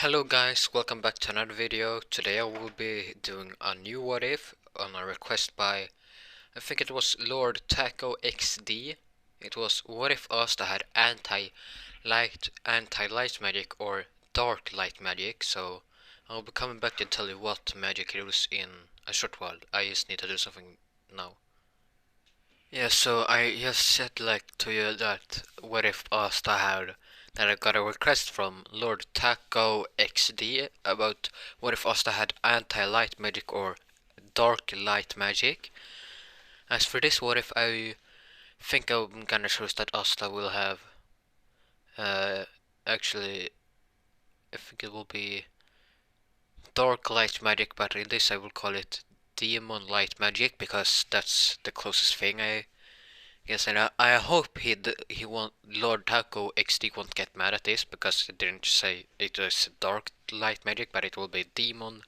Hello guys, welcome back to another video. Today I will be doing a new what if on a request by, I think it was Lord Taco XD. It was what if Asta had anti-light magic or dark light magic. So I'll be coming back to tell you what magic it was in a short while. I just need to do something now. Yeah, so I just said like to you that what if Asta had that I got a request from Lord Taco XD about what if Asta had anti-light magic or dark light magic. As for this, what if I think I'm gonna choose that Asta will have actually I think it will be dark light magic, but in this I will call it demon light magic because that's the closest thing I Yes, and I hope he won't Lord Taco XD won't get mad at this because it didn't say it was dark light magic, but it will be demon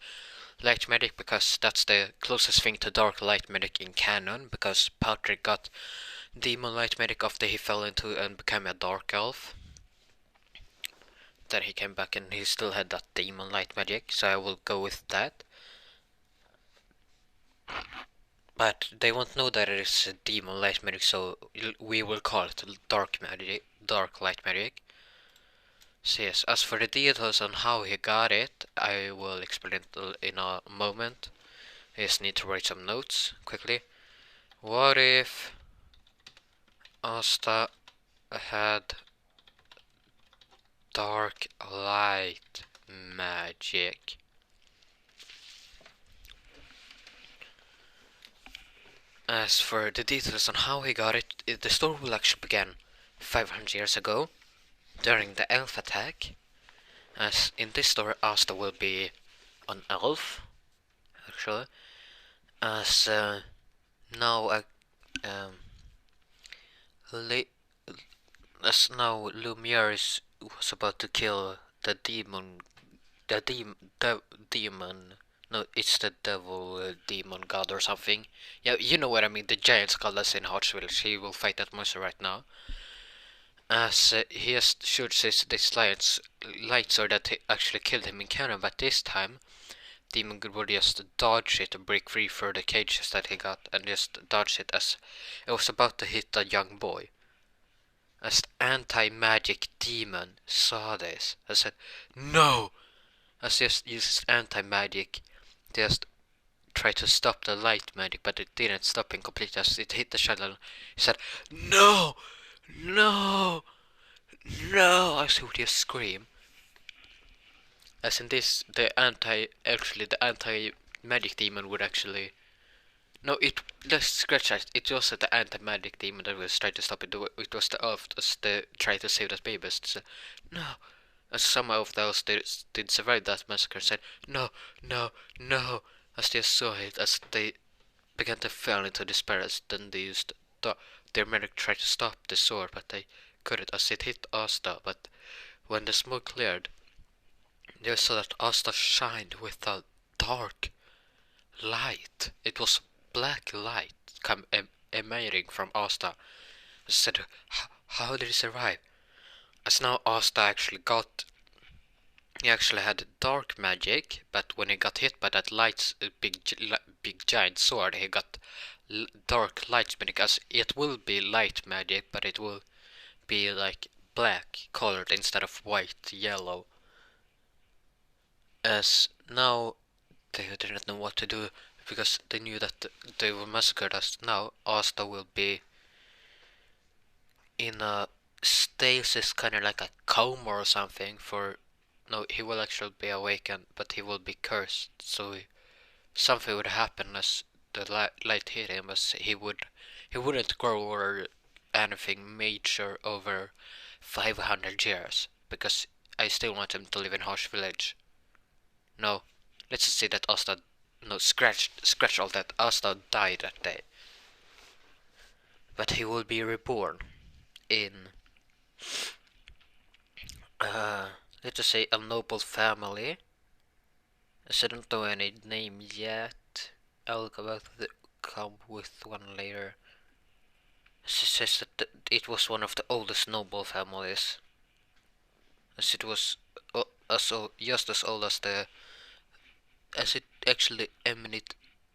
light magic because that's the closest thing to dark light magic in canon. Because Patrick got demon light magic after he fell into and became a dark elf. Then he came back and he still had that demon light magic, so I will go with that. But they won't know that it is demon light magic, so we will call it dark magic, dark light magic. So yes, as for the details on how he got it, I will explain it in a moment. I just need to write some notes quickly. What if Asta had dark light magic? As for the details on how he got it, the story will actually begin 500 years ago, during the elf attack. As in this story, Asta will be an elf, actually. As now, um, as now Lumiere was about to kill the demon, the demon. No, it's the devil, demon god or something. Yeah, you know what I mean. The giant skull that's in Heart's Village. He will fight that monster right now. As he has shoots this light sword that actually killed him in canon, but this time Demon would just dodge it and break free for the cages that he got, and just dodge it as it was about to hit a young boy. As the anti-magic demon saw this, I said, "No!" As just used anti-magic, just tried to stop the light magic, but it didn't stop him completely as it hit the shadow. He said, "No! No! No!" I would just scream. As in this, the anti-magic demon would actually. No, let's scratch that. It was the anti-magic demon that was trying to stop it. It was the elf that tried to save that baby. So, no. As some of those did survive that massacre said, "No, no, no," as they saw it, as they began to fall into despair, as then they used their medic tried to stop the sword, but they couldn't as it hit Asta. But when the smoke cleared, they saw that Asta shined with a dark light. It was black light emanating from Asta. I said, how did he survive? As now Asta he actually had dark magic, but when he got hit by that big giant sword, he got dark light magic. As it will be light magic, but it will be like black colored instead of white, yellow. As now they didn't know what to do because they knew that they were massacred. As now Asta will be in a stasis, kind of like a coma or something. No, he will actually be awakened, but he will be cursed. So something would happen as the light hit him, as he wouldn't grow or anything major over 500 years because I still want him to live in Harsh Village. No, let's just say that Asta, no, scratch all that. Asta died that day. But he will be reborn in, let's just say a noble family. As I don't know any name yet. I'll come with one later. It says that it was one of the oldest noble families. As it was just as old as as it actually emanated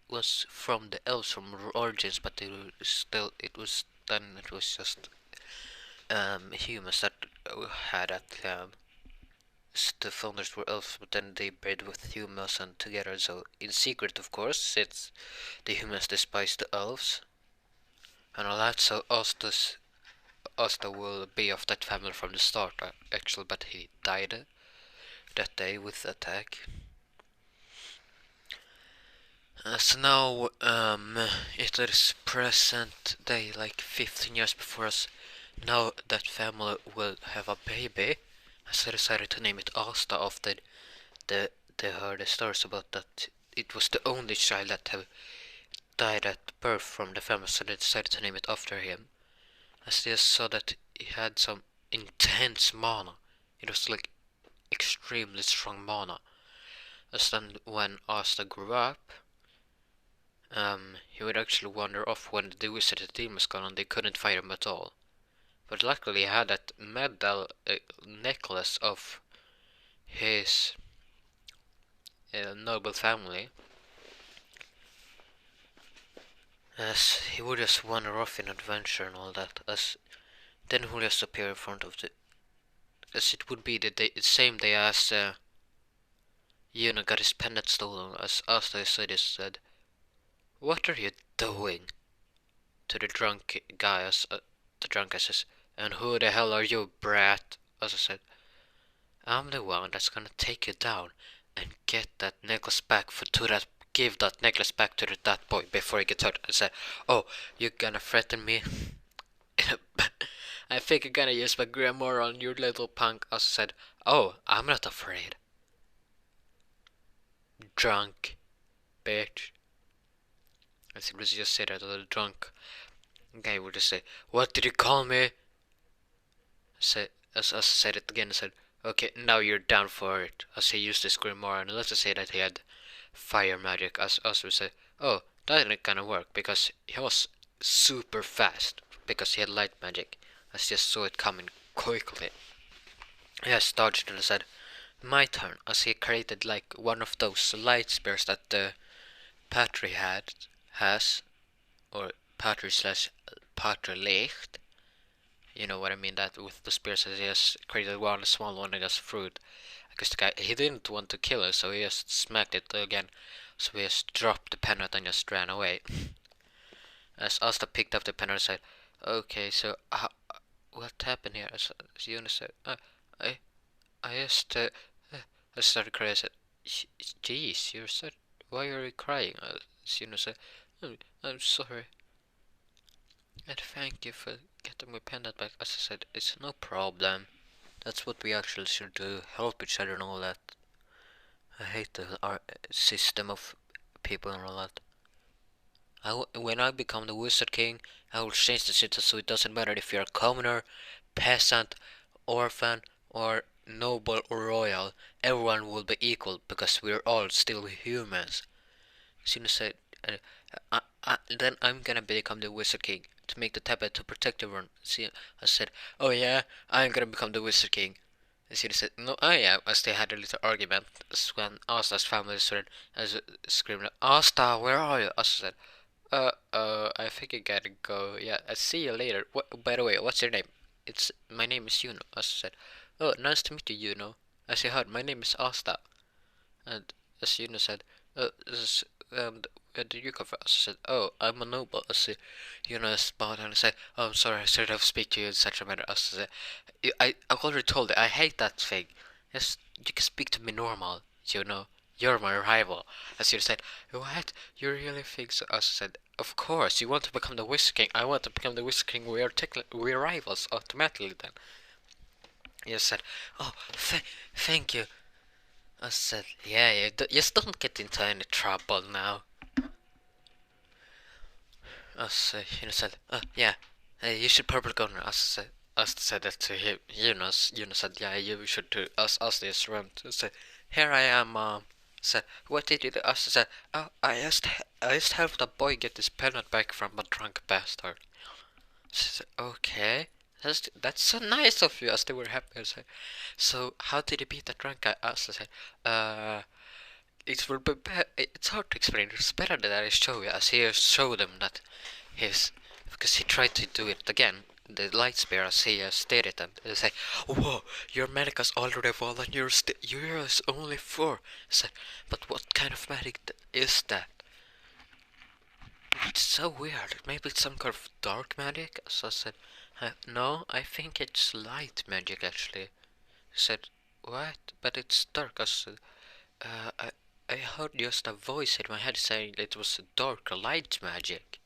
was from the elves from origins, but it was then it was just humans that had that the founders were elves, but then they bred with humans and together. So in secret, of course, it's the humans despise the elves and all that. So Asta will be of that family from the start, actually, but he died that day with the attack. So now, it is present day, like 15 years before us. Now that family will have a baby, so they decided to name it Asta after they heard the stories about that it was the only child that have died at birth from the family, so they decided to name it after him. As they saw that he had some intense mana. It was like extremely strong mana. As then when Asta grew up, he would actually wander off when the wizard had demons gone and they couldn't fight him at all. But luckily he had that medal necklace of his noble family, as he would just wander off in adventure and all that, as then he would just appear in front of as it would be the same day as Yuna got his pendant stolen, as Asta said, "What are you doing?" to the drunk guy, as the drunk guy says, "And who the hell are you, brat?" As I said, "I'm the one that's gonna take you down and get that necklace back give that necklace back to that boy before he gets hurt." And said, "Oh, you're gonna threaten me?" I think you're gonna use my grammar on your little punk. As I said, "Oh, I'm not afraid." Drunk bitch. As he was just said that, the drunk guy would just say, "What did you call me?" As I said it again, I said, "Okay, now you're down for it." As he used this grimoire, and let's just say that he had fire magic, as us would say, "Oh, that ain't gonna work," because he was super fast, because he had light magic. I just saw it coming quickly. Yes, dodged and I said, "My turn," as he created like one of those light spears that the Patri has, or Patri slash Patrilicht. You know what I mean? That with the spears, he just created one small one and just threw it. Because the guy, he didn't want to kill us, so he just smacked it again. So he just dropped the pendant and just ran away. As Asta picked up the pendant and said, "Okay, so what happened here?" As Yuna said, I, I just, I started crying. I said, "Jeez, you're so, why are you crying?" As Yuna said, I'm sorry. And thank you for getting my pendant back." As I said, "It's no problem. That's what we actually should do. Help each other and all that." I hate our system of people and all that. When I become the Wizard King, I will change the system so it doesn't matter if you're a commoner, peasant, orphan, or noble or royal. Everyone will be equal because we're all still humans. Sina said, then I'm gonna become the Wizard King to make the tablet to protect everyone. See, I said, "Oh yeah, I'm gonna become the Wizard King." And Sina said, "No, I am," as they had a little argument. As when Asta's family started screaming, "Asta, where are you?" Asta said, I think I gotta go. Yeah, I'll see you later. By the way, what's your name?" My name is Yuno." Asta said, "Oh, nice to meet you, Yuno." I said, "Hi, my name is Asta." And as Yuno said, this where did you come from?" I said, "Oh, I'm a noble." I said, Yuno smiled and said, "Oh, I'm sorry, I should have speak to you in such a manner." I said, I already told you, I hate that thing. Yes, you can speak to me normal, you know. You're my rival." As you said, "What? You really think so?" I said, "Of course, you want to become the Wizard King. I want to become the Wizard King. We're rivals automatically then." You said, "Oh, thank you." I said, "Yeah, just don't get into any trouble now." I said, said, "Yeah, hey, you should probably go now." I said that to him. Yunus said, "Yeah, you should do." Us this room. I said, "Here I am, Mom." I said, "What did you do?" I said, "Oh, I just helped a boy get his pendant back from a drunk bastard." She said, "Okay." I That's so nice of you, as they were happy. I said, so how did he beat that drunk guy? Asta said, uh, it will be it's hard to explain. It's better that I show you, as he showed them that his, because he tried to do it again. The light spear, as he did it, and they say, "Whoa, your magic has already fallen. Yours only 4." I said, "But what kind of magic is that?" It's so weird. Maybe it's some kind of dark magic. So I said, "No, I think it's light magic actually." He said, "What? But it's dark." I said, uh, I, I heard just a voice in my head saying it was dark light magic.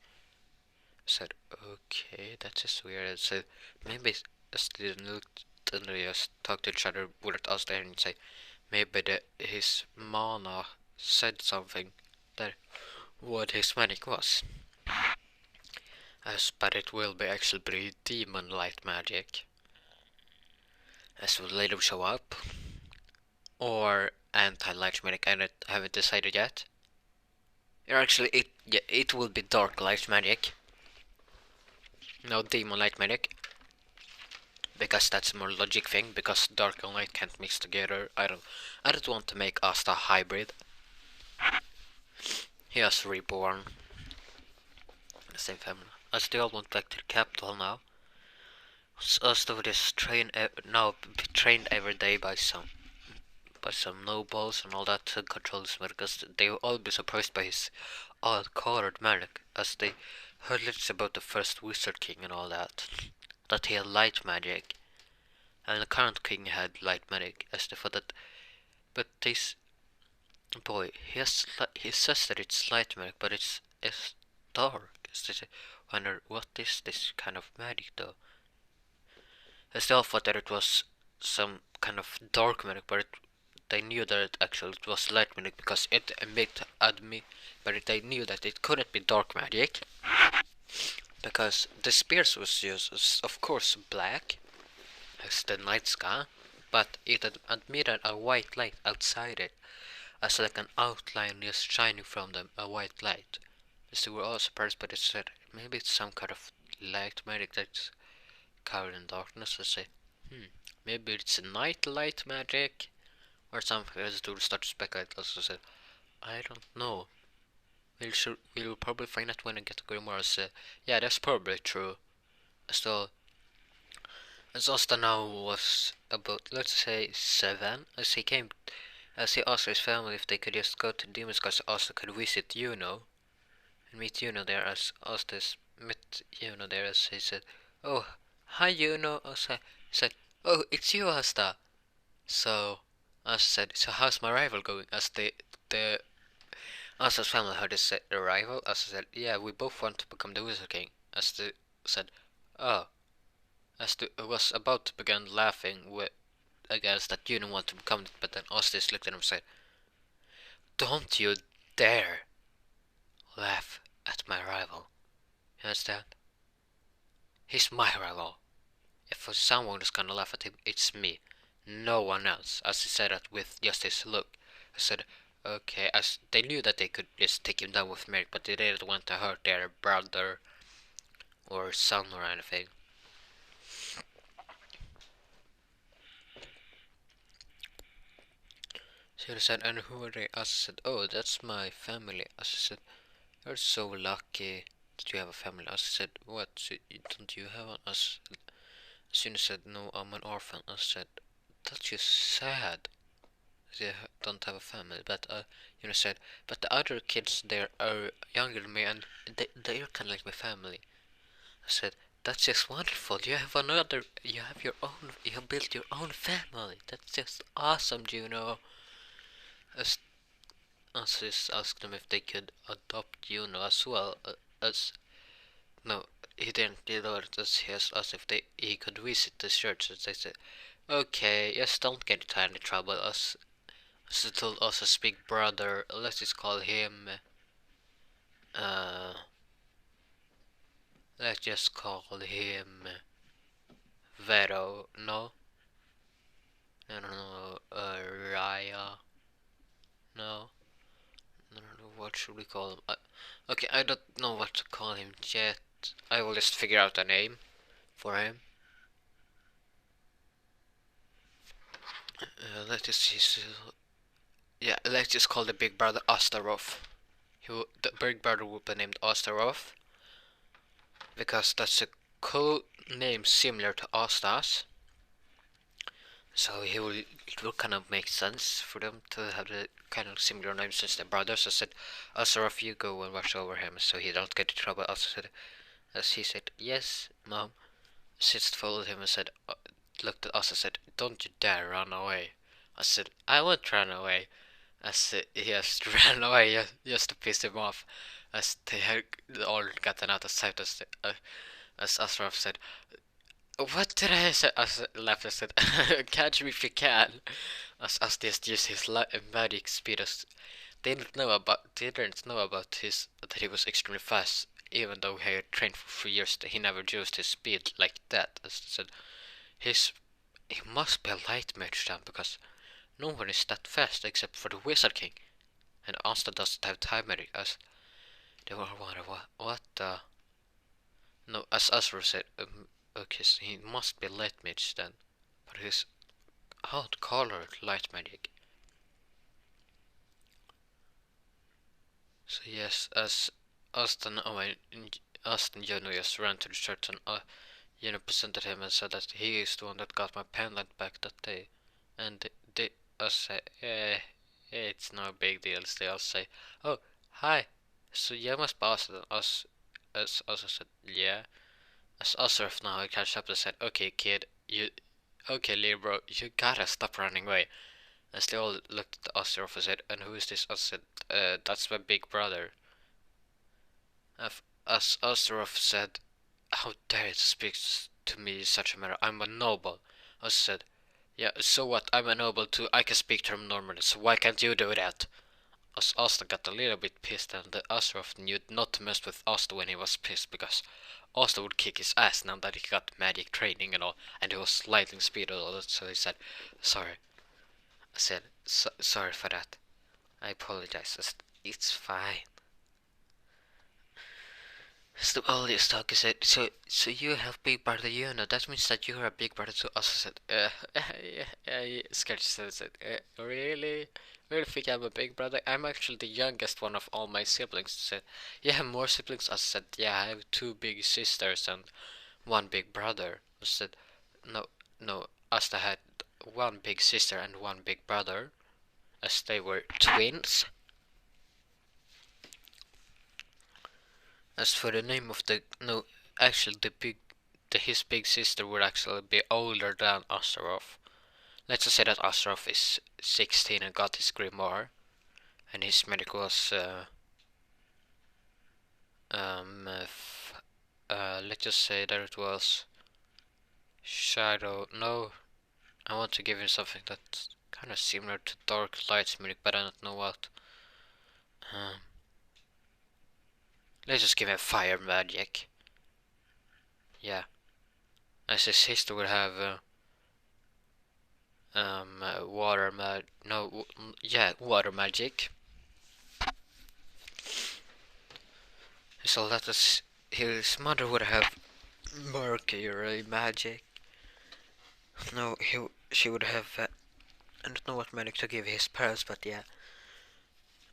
I said, "Okay, that's just weird." I said, "Maybe us didn't look and they just talk to each other without us there and say, maybe his mana said something that what his magic was." As but it will be actually be demon light magic, as will later show up, or anti-light magic. I haven't decided yet. Or actually, it will be dark light magic, no demon light magic, because that's a more logic thing. Because dark and light can't mix together. I don't want to make Asta hybrid. He has reborn the same family. I still went back to the capital now. Asta is now trained every day by some nobles and all that to control his magic, because they will all be surprised by his odd-colored magic, as they heard little about the first wizard king and all that he had light magic, and the current king had light magic, as they thought that. But this boy, he says that it's light magic, but it's dark. As they wonder, what is this kind of magic though? I still thought that it was some kind of dark magic, but they knew that it was light magic, because it made admit, but they knew that it couldn't be dark magic, because the spears was used, of course, black as the night sky, but it admitted a white light outside it, as like an outline just shining from them, a white light. So they were all surprised, but it said maybe it's some kind of light magic that's covered in darkness. I say, maybe it's a night light magic or something. As to start to speculate. Also said, I don't know. We'll probably find out when I get to Grimoire. So yeah, that's probably true. So as Asta now was about, let's say, 7, as he asked his family if they could just go to Demons, because Asta could visit Juno and meet Juno there, as Asta met Juno there, as he said, "Oh, hi Juno." Asta said, "Oh, it's you, Asta." So Asta said, "So how's my rival going?" As the Asta's family heard his arrival, Asta said, "Yeah, we both want to become the Wizard King." Asta said, "Oh." Asta was about to begin laughing with, I guess, that Juno wanted to become it, but then Asta looked at him and said, "Don't you dare laugh at my rival. You understand? He's my rival. If someone is gonna laugh at him, it's me. No one else." As he said that with just his look. I said, "Okay," as they knew that they could just take him down with Merrick, but they didn't want to hurt their brother or son or anything. So he said, "And who are they?" As I said, "Oh, that's my family." As I said, "You're so lucky that you have a family." As I said, "What? So don't you have one?" As soon as I said, "No, I'm an orphan." I said, "That's just sad. They don't have a family." But said, "But the other kids there are younger than me, and they're kind of like my family." I said, "That's just wonderful. You have your own. You have built your own family. That's just awesome, Juno." As Asis asked them if they could adopt Juno as well, as no, he didn't. He asked if he could visit the church. And they said, "Okay, just don't get into any trouble." As told us as big brother, let's just call him. Uh, let's just call him Vero. No, I don't know. Raya. No, I don't know. What should we call him? Okay, I don't know what to call him yet. I will just figure out a name for him. let's just see. Yeah, let's just call the big brother Astarov. The big brother would be named Astarov because that's a cool name similar to Asta's. So it will kind of make sense for them to have the kind of similar names since they're brothers. I said, Astarov, you go and watch over him so he don't get in trouble. As he said, yes, mom. Sis followed him and said, looked at us and said, don't you dare run away. I said, I won't run away. As he just ran away just to piss him off. As they had all gotten out of sight, as Ashraf said, "What did I say?" As laughed and said, "Catch me if you can." As just used his magic speed. As they didn't know about his that he was extremely fast, even though he had trained for 3 years. He never used his speed like that. As I said, his he must be a light mage then, because no one is that fast except for the Wizard King. And Asta doesn't have time medic as they were wondering what the no as Asra said okay so he must be light mage then but he's how to call her light magic. So yes as Austin Austin Juno just ran to the church and Juno presented him and said that he is the one that got my pendant back that day and they us say it's no big deal. They all say oh hi so you must be Austin us as also said yeah. As Osirf now catch up and said, okay kid, okay little bro, you gotta stop running away. As they all looked at Osirf and said, and who is this? I said, that's my big brother. As Osirf said, how dare you speak to me in such a manner? I'm a noble. I said, yeah, so what? I'm a noble too. I can speak to him normally, so why can't you do that? As Asta got a little bit pissed, and the Asroff knew not to mess with Asta when he was pissed, because Asta would kick his ass now that he got magic training and all, and he was lightning speed and all that, so he said, sorry. I said, sorry for that. I apologize. I said, it's fine. So all this talk is said, so you have big brother Yuno, that means that you're a big brother to us. I said, yeah, Sketch said, really? Really think I'm a big brother? I'm actually the youngest one of all my siblings. I said, you have more siblings? I said, yeah, I have two big sisters and one big brother. I said, no, no, Asta had one big sister and one big brother, as they were twins. As for the name of the no, actually his big sister would actually be older than Astarov. Let's just say that Astarov is 16 and got his grimoire, and his medic was let's just say that it was Shadow. No, I want to give him something that's kind of similar to Dark Light's medic, but I don't know what. Um, let's just give him Fire Magic. Yeah, as his sister would have water mag no yeah water magic. So that is his mother would have mercury magic. No, she would have I don't know what magic to give his parents, but yeah,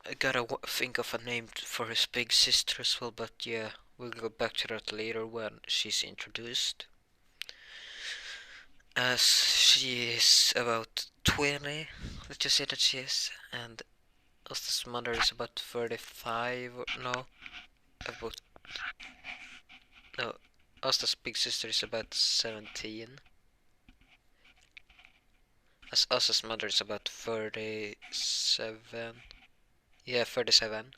I gotta think of a name for his big sister as well. But yeah, we'll go back to that later when she's introduced. As she is about 20, let's just say that she is, and Asta's mother is about 35 or no, about no, Asta's big sister is about 17. As Asta's mother is about 37. Yeah, 37.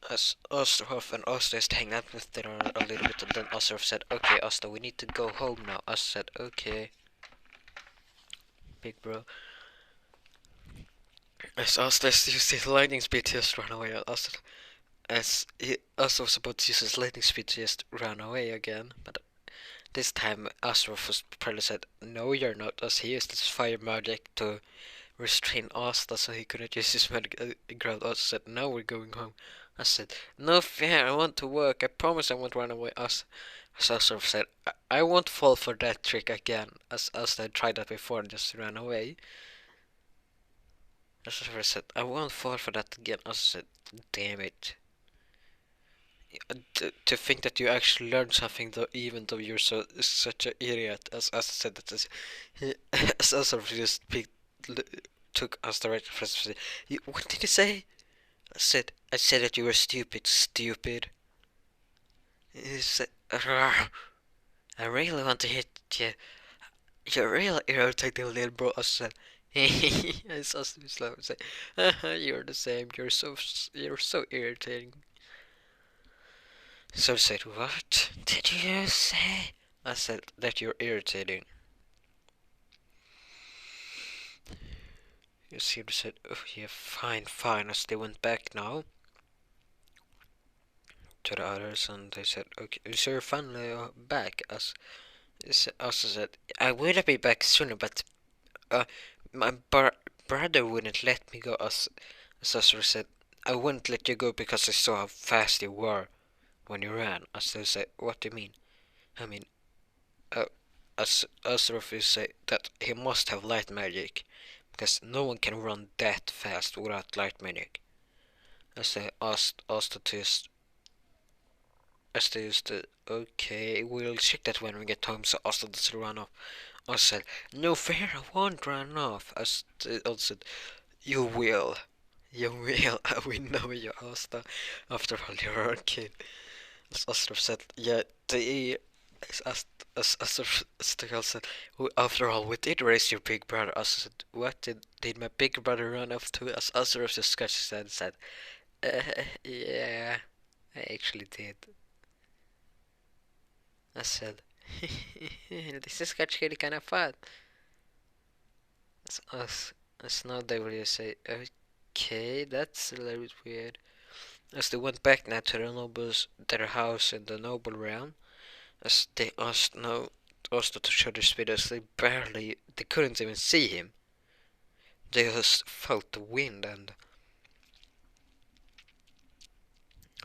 As Osterhoff and Asta is hanging out with them a little bit, and then Osterhoff said, okay, Asta, we need to go home now. Asta said, okay, big bro. As Asta used his lightning speed to just run away, as he also was about to use his lightning speed to just run away again, but this time Astaroth was probably said, no you're not, as he used his fire magic to restrain Asta so he couldn't use his magic. Ground Asta said, now we're going home. I said, no fair, I want to work, I promise I won't run away. So I sort of said, I won't fall for that trick again, as I tried that before and just ran away. I sort of said, I won't fall for that again. I said, damn it. To think that you actually learned something though, even though you're such an idiot, as I said that as I sort of just took us the right reference. What did you say? I said that you were stupid, stupid. He said, "Argh, I really want to hit you. You're real irritating little bro. I said, I saw him slow and say, you're the same. You're so irritating. So I said, what did you say? I said that you're irritating. You see, they said, oh yeah, fine, fine. As they went back now to the others, and they said, okay, so you're finally back. As also said, I would be back sooner, but uh, my brother wouldn't let me go. As Asura said, I wouldn't let you go because I saw how fast you were when you ran. Asura said, what do you mean? I mean, uh, Asura said that he must have light magic, because no one can run that fast without light magic. As they asked Asta to as they used to, okay, we'll check that when we get home, so Asta doesn't run off. I said, no fair, I won't run off. As they also said, you will. You will. We know you, Asta. After all, you're a kid. As Asta said, yeah, as Asta still said, after all, we did raise your big brother. Asta said, what did my big brother run off to? As Asta just scratched his head and said, yeah, I actually did. I said, this is actually kind of fun. As now they will just say, okay, that's a little bit weird. As they went back now to their house in the noble realm, as they asked to show their speed, as they couldn't even see him. They just felt the wind and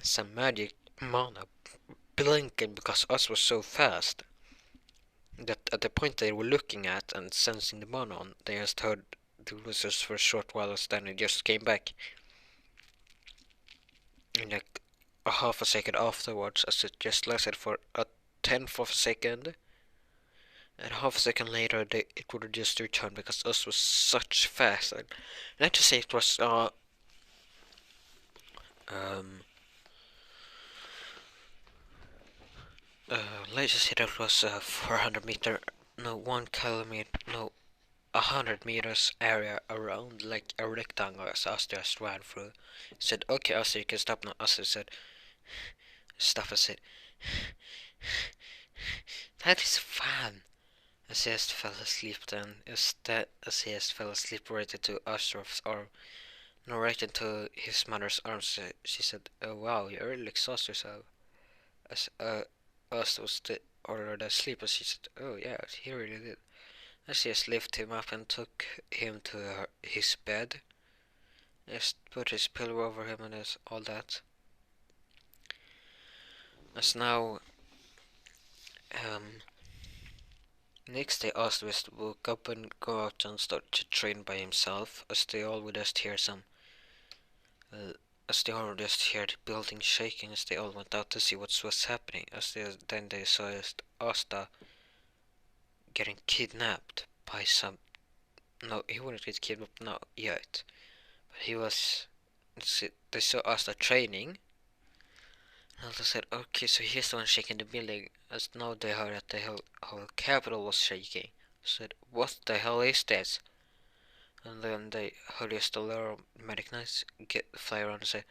some magic mana blinking because us was so fast that at the point they were looking at and sensing the mana on, they just heard the losers for a short while, and then it just came back. In like a half a second afterwards, as it just lasted for a tenth of a second, and half a second later it would just return because us was such fast. And let's just say it was um let's just say that was 400 meter, no, 1 kilometer, no, 100 meters area around, like a rectangle, as us just ran through. Said, okay, Asta, you can stop now. Asta said, stop. I said, that is fun. As he just fell asleep then, as he just fell asleep right into Astrof's arm, no, right into his mother's arms, she said, oh wow, you really exhaust yourself. As Asta was already asleep, as she said, oh yeah, he really did. As she just lifted him up and took him to his bed, just put his pillow over him and all that. As now, next day Oswald woke up and go out and start to train by himself, as they all would just hear as they all just heard the building shaking, as they all went out to see what was happening, then they saw Asta getting kidnapped by some, no, he wouldn't get kidnapped, not yet, but they saw Asta training, and they said, okay, so here's the one shaking the building, as now they heard that the whole capital was shaking. Said, what the hell is this? And then they heard just a little medic knights fly around and say,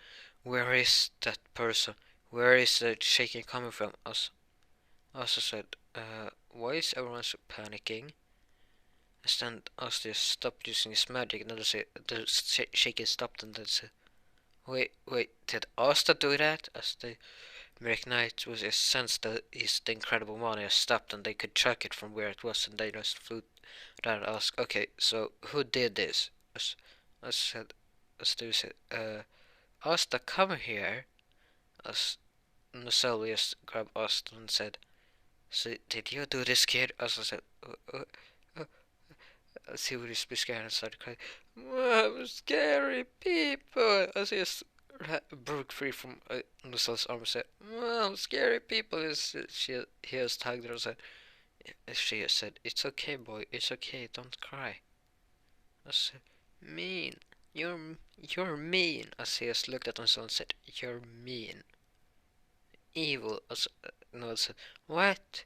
where is that person? Where is the shaking coming from? Us also said, why is everyone so panicking? And then us just stopped using his magic, and then the shaking stopped, and then said, wait, did Asta do that? As the medic knight was just sensed that the incredible money stopped, and they could track it from where it was, and they just flew down and asked, okay, so who did this? As said, as they said, Asta, come here. As Marcel just grabbed Asta and said, So, did you do this, kid? As I said, he was scared and started crying. Mom, scary people! As he broke free from Nusel's arm and said, Mom, scary people! He has tagged her and said, she said, it's okay, boy, it's okay, don't cry. I said, mean, you're mean. As he has looked at Nusel and said, you're mean. Evil. As Noel said, what?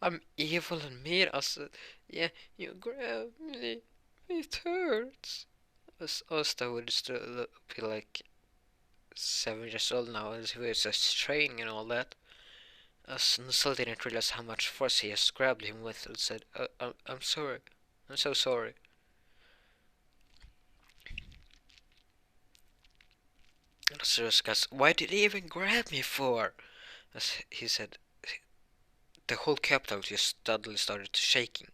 I'm evil and mean. I said, yeah, you grabbed me. It hurts. As Asta would still be like 7 years old now, as he was just training and all that. As Nussel didn't realize how much force he has grabbed him with and said, I'm sorry. I'm so sorry. And Azura's asked, why did he even grab me for? As he said, the whole capital just suddenly started shaking.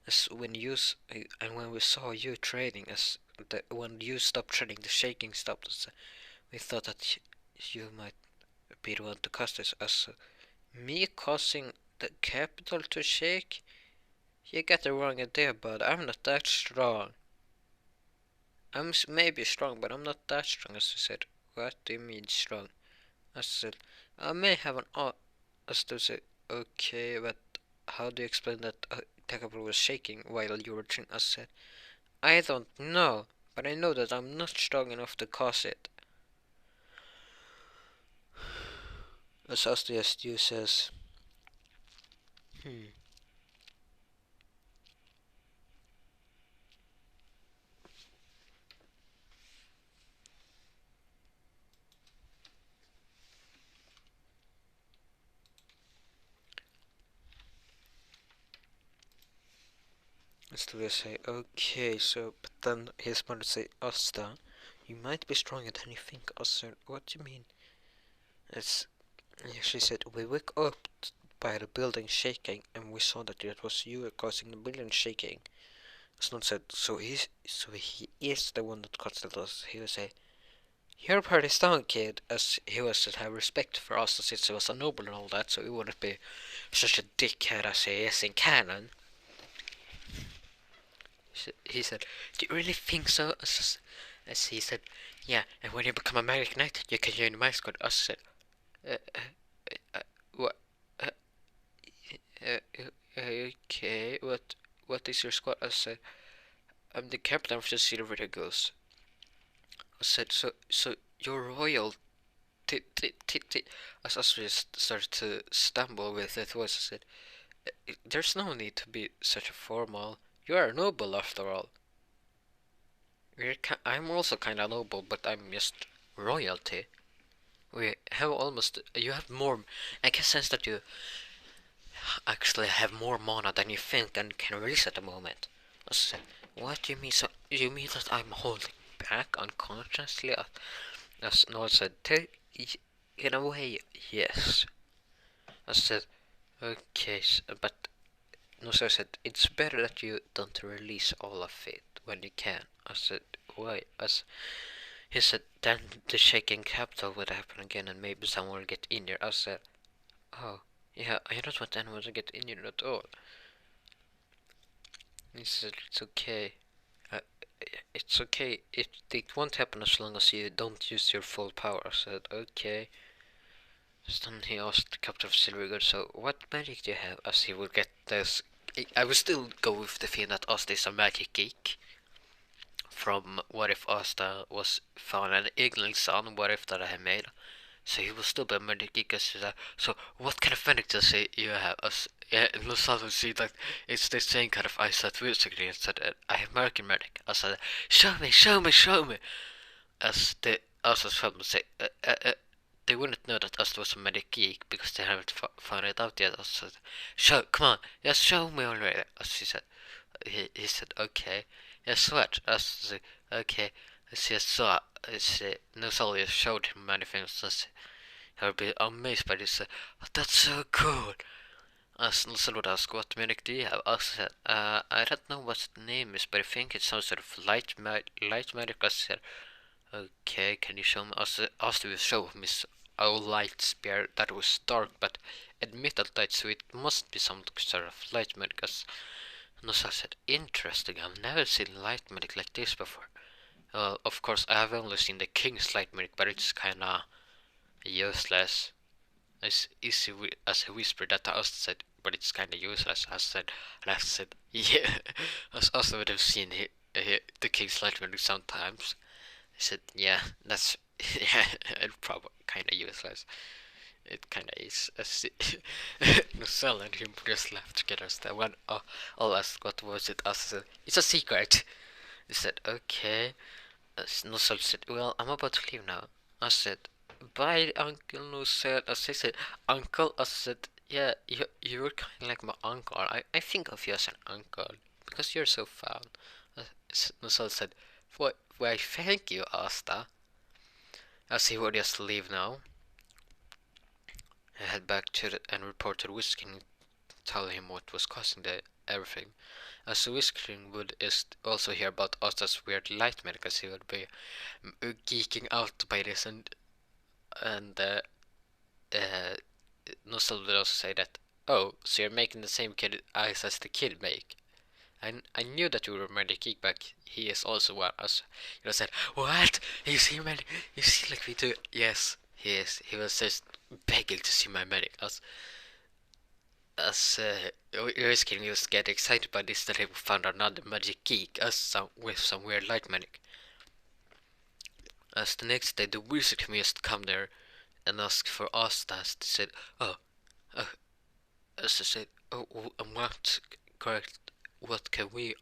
As and when we saw you trading, when you stopped trading, the shaking stopped. As we thought that you might be the one to cause this. As me causing the capital to shake? You got the wrong idea, bud. I'm not that strong. I'm maybe strong, but I'm not that strong. As I said, what do you mean strong? I said, I may have an as to say, okay, but how do you explain that the capital was shaking while you were training? I said, I don't know, but I know that I'm not strong enough to cause it. As Asta says, hmm. Asta say, okay, so, but then his mother say, Asta, you might be stronger than you think. Asta, what do you mean? It's, she said, we woke up by the building shaking, and we saw that it was you causing the building shaking. Snow said, so he is the one that caused the loss. He would say, you're pretty strong, kid, as he was to have respect for us since he was a noble and all that, so he wouldn't be such a dickhead as he is in canon. He said, do you really think so? As he said, yeah, and when you become a magic knight, you can join my squad. As said, uh, what? Okay, what is your squad? I said, I'm the captain of the Silver Eagles. I said, so you're royal. As Astrid started to stumble with that voice, I said, there's no need to be such a formal. You are noble after all. I'm also kinda noble, but I'm just royalty. We have almost. You have more. I can sense that you actually have more mana than you think and can release at the moment. I said, what do you mean? So you mean that I'm holding back unconsciously? As Noel said, in a way, yes. I said, okay, but Noel said, it's better that you don't release all of it when you can. I said, why? As he said, then the shaking capital would happen again and maybe someone will get injured. I said, oh, yeah, I don't want anyone to get injured at all. He said, it's okay. Uh, it's okay. It won't happen as long as you don't use your full power. I said, okay. So then he asked Captain of Silvergood, so what magic do you have? As he would get this. I would still go with the thing that Asta is a magic geek. From What If Asta was found an Eagling Son, What If that I had made. So he will still be a magic geek as that. So what kind of magic does you have? As yeah, in Los Angeles, see that it's the same kind of I said musically and said I have American magic. I said, show me, show me, show me. As the Asta's family would say, they wouldn't know that Asta was a magic geek because they haven't found it out yet. I said, come on, just show me already. As he said, he said, okay. Yes, what? As said, okay. As he saw, Nosalia showed him many things. As he would be amazed by this. That's so cool. As Nosalia would ask, what magic do you have? I said, I don't know what the name is, but I think it's some sort of light magic. I said, okay, can you show me? Asta will show him his a light spear that was dark but emitted light, so it must be some sort of light magic. As Nusa said, interesting, I've never seen light magic like this before. Well, of course, I have only seen the King's light magic, but it's kinda useless. As easy as a whisper that I also said, but it's kinda useless. I said, and I said, yeah. I also would have seen the King's light magic sometimes. I said, yeah, that's yeah, it's probably kinda useless. It kinda is. Nussel and him just laughed together. So when I'll ask what was it? I said, it's a secret. He said, okay. Nussel said, well, I'm about to leave now. I said, bye, Uncle Nussel. I said, Uncle. I said, yeah, you're kind of like my uncle. I think of you as an uncle because you're so fun. Nussel said, why, thank you, Asta. As he would just leave now. I head back to and reported Whisking, telling him what was causing everything. As Whisking would also hear about Asta's weird light magic, as he would be geeking out by this, and Nussel would also say that, oh, so you're making the same kid eyes as the kid make. I knew that you were Medic Geek, but he is also one. As said, what? You see Medic? You see like we do? Yes, he is. He was just begging to see my Medic. Risking just get excited by this that he found another Magic Geek with some weird light Medic. As the next day, the wizard just come there and ask for Asta. As they said, oh, as I said, oh, what? Correct. What can we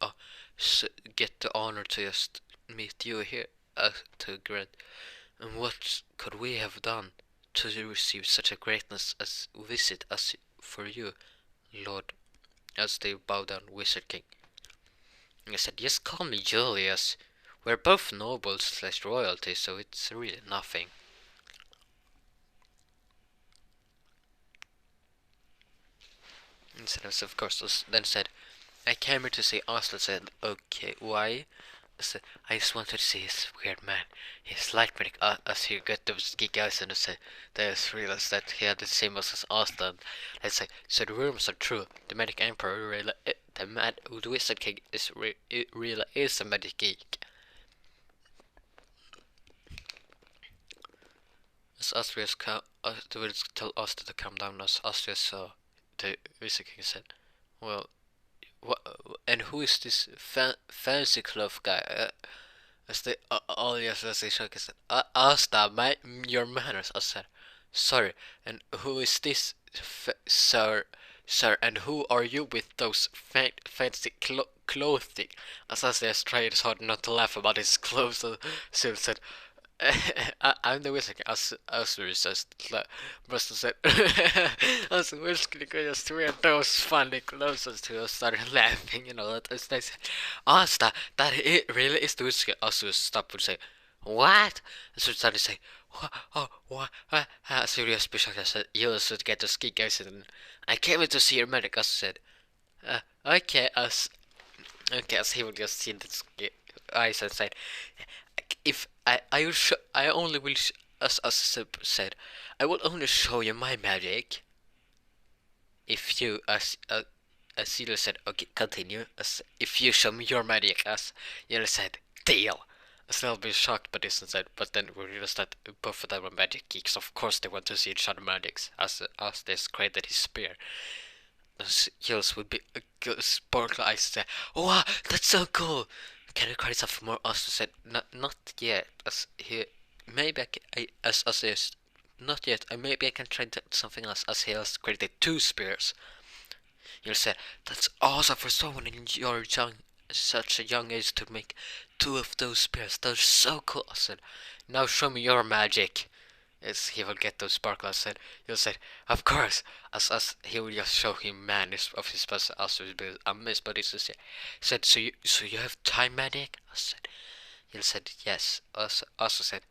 get the honor to just meet you here to grant? And what could we have done to receive such a greatness as visit as for you, Lord? As they bow down, Wizard King. I said, just call me Julius. We're both nobles slash royalty, so it's really nothing. Instead of course, then said, I came here to see Asta. Said, okay, why? I said, I just wanted to see his weird man. His light medic, as he got those geek eyes, and I said, they just realized that he had the same as Asta. And I said, so the rumors are true. The medic emperor really, the wizard king really is a magic geek. As Astrius the wizard tell Asta to calm down. As Astrius saw, the wizard king said, well, what, and who is this fancy cloth guy? As they all yes, as they shook, I said, Asta, your manners. I said, sorry. And who is this, sir? Sir, and who are you with those fancy clothing? As they tried hard not to laugh about his clothes, so said, I'm the wizard. As just Buster said, as wizard just wear those funny clothes. As he started laughing, that as they said, Asta, that it really is the wizard. As he stopped and say, what? As he started to say, what? As he was special, I said, you should get to ski guys, and I came in to see your medic. As said, okay, as he would just see the eyes and said, if I only will as said, I will only show you my magic if you as Celia said, okay, continue. As if you show me your magic, as you said, deal. As I'll be shocked by this and said, but then we realized that both of them were magic geeks. Of course, they want to see each other magics. As they created his spear, Jules would be sparkle eyes and say, "Wow, that's so cool! Can you create something more?" Asta said, "Not yet." As he, maybe as is, not yet. Maybe I can try something else. As he has created 2 spears. You said, "That's awesome for someone in your such a young age to make 2 of those spears. Those are so cool." I said, "Now show me your magic." As he will get those sparkles, said, he'll say, of course, as he will just show him madness of his special also be amazed by this. Said, so you have time magic? I said, he said, yes. Also said,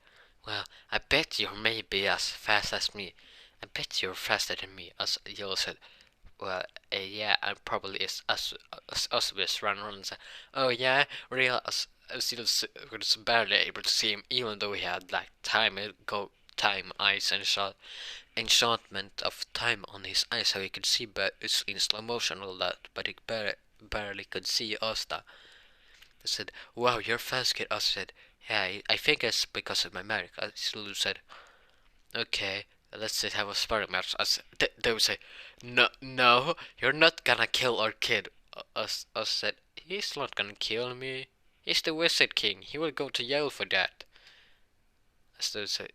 well, I bet you may be as fast as me. I bet you're faster than me. As Yellow said, well, yeah, I probably is. As just run and say, oh yeah, real. As he was barely able to see him, even though he had like time go time eyes and shot enchantment of time on his eyes, so he could see it's in slow motion all that, but he barely could see Asta. I said, "Wow, you're fast, kid." Asta said, "Yeah, I think it's because of my magic." I still said, "Okay, let's just have a sparring match." They would say, "No, no, you're not gonna kill our kid." Us said, "He's not gonna kill me. He's the Wizard King. He will go to jail for that." So say,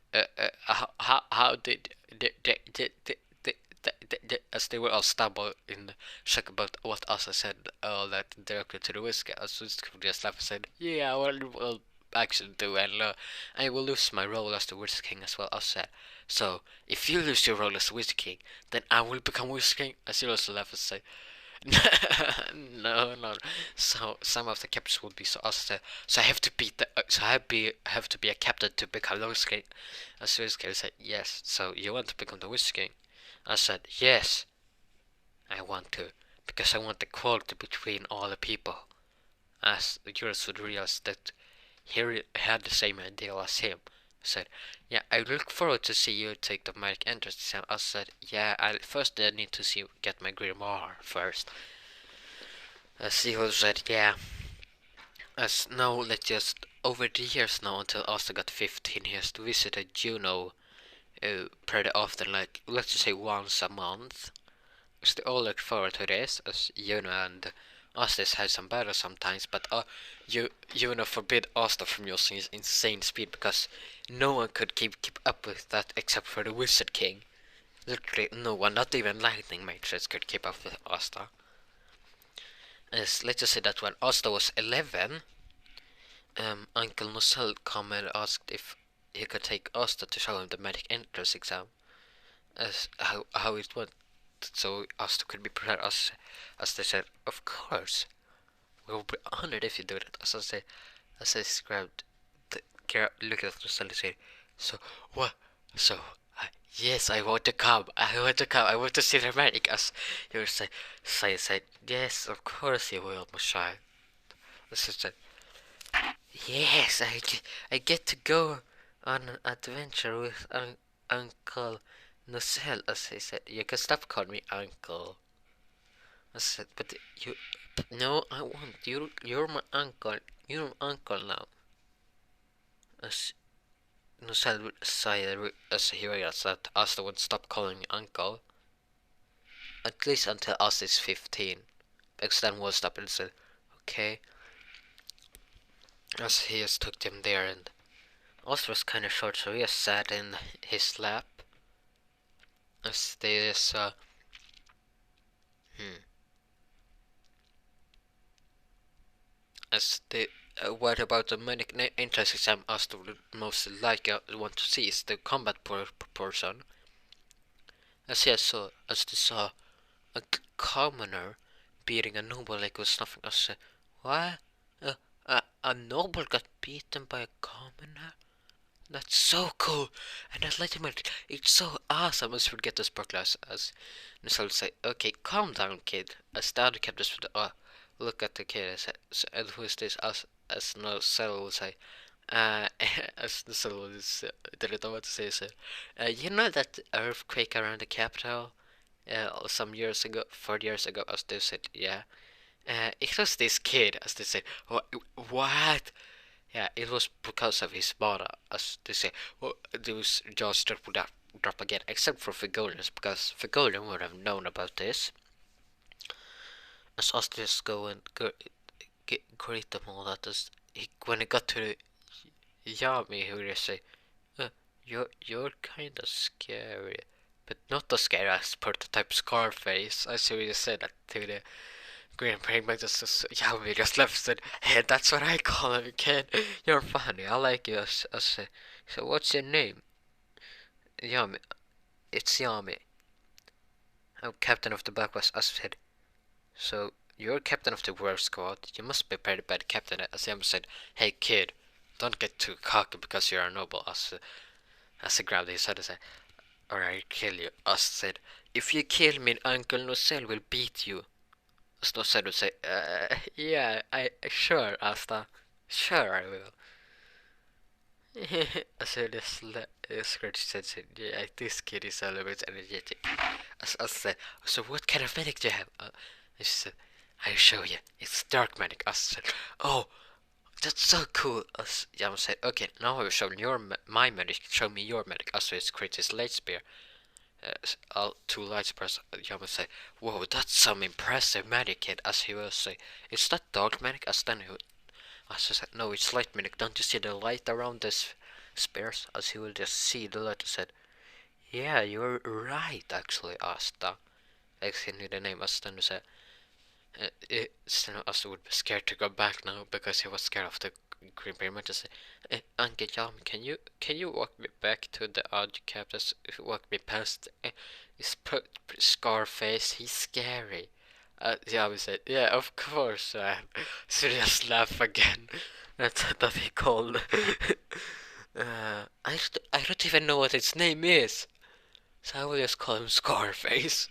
how did as they were all stumbled in shock about what Asa said, all that directly to the whiskey. Asa just laughed and said, "Yeah, well, actually do, and I will lose my role as the Wizard King as well." Asa said, "So if you lose your role as Wizard King, then I will become Wizard King." As he also laughed and said, no, no. So some of the captains would be so awesome. So I have to beat the. Have to be a captain to become the Wizard King. As the Wizard King said, "Yes." So you want to become the Wizard King? I said, "Yes, I want to, because I want equality between all the people." As the jurors would realize that he had the same ideal as him. I said, "Yeah, I look forward to see you take the magic entrance exam." I said, "Yeah, I need to see get my grimoire first." As he said, "Yeah." As now, let's just over the years now until Asta got 15, he has visited Juno pretty often, like let's just say once a month. So they all look forward to this, as Juno and Asta have some battles sometimes, but Juno forbid Asta from using his insane speed because no one could keep up with that except for the Wizard King. Literally no one, not even lightning mages, could keep up with Asta. As let's just say that when Asta was 11, Uncle Nocel came and asked if he could take Asta to show him the magic entrance exam, as how it went, so Asta could be prepared. As they said, "Of course, we'll be honored if you do that." As I described, look at Nocel and said, "So what? So yes, I want to come. I want to come. I want to see the magic." As he would say, said, "Yes, of course you will, my child." As I said, "Yes, I get to go on an adventure with Uncle Nocel," as he said. "You can stop calling me Uncle." I said, "But you, no, I won't. You're my uncle. You're my uncle now." As Nocel would sigh as he realized that Asta would stop calling me Uncle, at least until Asta is 15. Because then we'll stop and said, "Okay." As he just took them there, and Asta was kind of short, so he just sat in his lap. As they just as the what about the medic entrance exam? Asta would most like want to see is the combat proportion. As they saw a commoner beating a noble like it was nothing. I said, "What? A noble got beaten by a commoner? That's so cool!" And that legitimately, it's so awesome. As we get the sparklers, as Nissa would say, "Okay, calm down, kid." As the other captors would look at the kid and say, "And who is this?" As Nocel would say, as Nocel didn't know what to say, so, "You know that earthquake around the capital some years ago, 40 years ago?" As they said, "Yeah." It was this kid, as they said. What? Yeah, it was because of his mother, as they say. Well, those jaws would drop again, except for Figolius, because Figolius would have known about this. As us just go and greet them all that. When he got to the Yami, he would just say, you're kind of scary, but not as scary as prototype Scarface." I see what you said that to the Green Brain, but Yami just left and said, "Hey, that's what I call him, kid. You're funny. I like you." So what's your name? Yami. It's Yami. I'm captain of the Blackwest. As said, "So you're captain of the War Squad. You must be pretty bad captain." As Yami said, "Hey, kid, don't get too cocky because you're a noble." As he grabbed his head and said, "Or I'll kill you." As said, "If you kill me, Uncle Nocel will beat you." As Nocel would say, "Yeah, sure, Asta. Sure, I will." So this Scratch said, yeah, this kid is a little bit energetic. I said, so what kind of medic do you have? She said, I'll show you. It's dark medic. I said, oh, that's so cool. Yama said, okay, now I will show your my medic. Show me your medic. I said, it's Chris' light spear. Two light spears. Yama said, whoa, that's some impressive medic kid. As he will say, is that dark medic? As then he I said, no, it's light medic. Don't you see the light around this spears? As he will just see the light. I said, yeah, you're right, actually, Asta. I knew the name Asta and said, Asta would be scared to go back now because he was scared of the Green Pyramid. I said, Uncle Jan, can you walk me back to the odd captors? Walk me past his Scarface? He's scary. Yami said, yeah, of course. So just laugh again. That's what he called. I don't even know what its name is. So I will just call him Scarface.